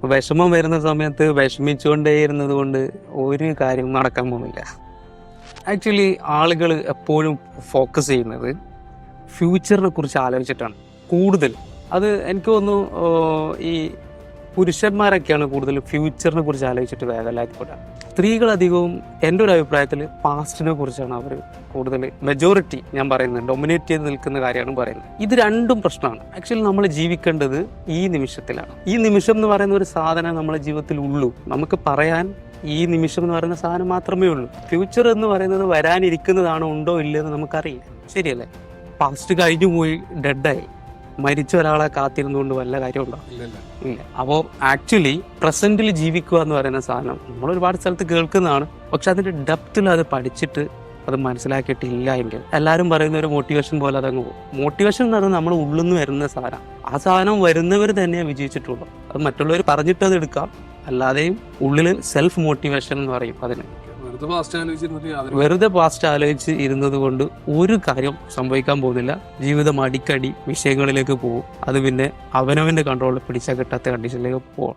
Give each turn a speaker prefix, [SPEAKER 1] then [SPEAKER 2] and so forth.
[SPEAKER 1] വിഷമം വരുന്ന സമയത്ത് വിഷമിച്ചുകൊണ്ടേയിരുന്നത് കൊണ്ട് ഒരു കാര്യം നടക്കാൻ പോകുന്നില്ല. ആക്ച്വലി ആളുകൾ എപ്പോഴും ഫോക്കസ് ചെയ്യുന്നത് ഫ്യൂച്ചറിനെ കുറിച്ച് ആലോചിച്ചിട്ടാണ് കൂടുതൽ. അത് എനിക്ക് തോന്നുന്നു ഈ പുരുഷന്മാരൊക്കെയാണ് കൂടുതൽ ഫ്യൂച്ചറിനെ കുറിച്ച് ആലോചിച്ചിട്ട് വേദനയിൽപ്പെടുക. സ്ത്രീകളധികവും എൻ്റെ ഒരു അഭിപ്രായത്തിൽ പാസ്റ്റിനെ കുറിച്ചാണ് അവർ കൂടുതൽ മെജോറിറ്റി ഞാൻ പറയുന്നത് ഡൊമിനേറ്റ് ചെയ്ത് നിൽക്കുന്ന കാര്യമാണ് പറയുന്നത്. ഇത് രണ്ടും പ്രശ്നമാണ്. ആക്ച്വലി നമ്മൾ ജീവിക്കേണ്ടത് ഈ നിമിഷത്തിലാണ്. ഈ നിമിഷം എന്ന് പറയുന്ന ഒരു സാധനം നമ്മുടെ ജീവിതത്തിൽ ഉള്ളൂ. നമുക്ക് പറയാൻ ഈ നിമിഷം എന്ന് പറയുന്ന സാധനം മാത്രമേ ഉള്ളൂ. ഫ്യൂച്ചർ എന്ന് പറയുന്നത് വരാനിരിക്കുന്നതാണോ ഉണ്ടോ ഇല്ലയെന്ന് നമുക്കറിയില്ല. ശരിയല്ലേ? പാസ്റ്റ് കഴിഞ്ഞു പോയി, ഡെഡായി, മരിച്ച ഒരാളെ കാത്തിരുന്നുകൊണ്ട് വല്ല കാര്യമുണ്ടോ? ഇല്ല. അപ്പോൾ ആക്ച്വലി പ്രസന്റിൽ ജീവിക്കുക എന്ന് പറയുന്ന സാധനം നമ്മൾ ഒരുപാട് സ്ഥലത്ത് കേൾക്കുന്നതാണ്. പക്ഷെ അതിന്റെ ഡെപ്തിൽ അത് പഠിച്ചിട്ട് അത് മനസ്സിലാക്കിയിട്ടില്ല എങ്കിൽ എല്ലാവരും പറയുന്ന ഒരു മോട്ടിവേഷൻ പോലെ അതങ്ങ് പോകും. മോട്ടിവേഷൻ എന്ന് പറയുന്നത് നമ്മുടെ ഉള്ളിൽ നിന്ന് വരുന്ന സാധനം. ആ സാധനം വരുന്നവർ തന്നെ വിജയിച്ചിട്ടുള്ളൂ. അത് മറ്റുള്ളവർ പറഞ്ഞിട്ട് അത് എടുക്കാം, അല്ലാതെയും ഉള്ളിൽ സെൽഫ് മോട്ടിവേഷൻ എന്ന് പറയും അതിന്. വെറുതെ പാസ്റ്റ് ആലോചിച്ച് ഇരുന്നത് കൊണ്ട് ഒരു കാര്യം സംഭവിക്കാൻ പോകുന്നില്ല. ജീവിതം അടിക്കടി വിഷയങ്ങളിലേക്ക് പോകും. അത് പിന്നെ അവനവന്റെ കൺട്രോളിൽ പിടിച്ചാൽ കിട്ടാത്ത കണ്ടീഷനിലേക്ക് പോകും.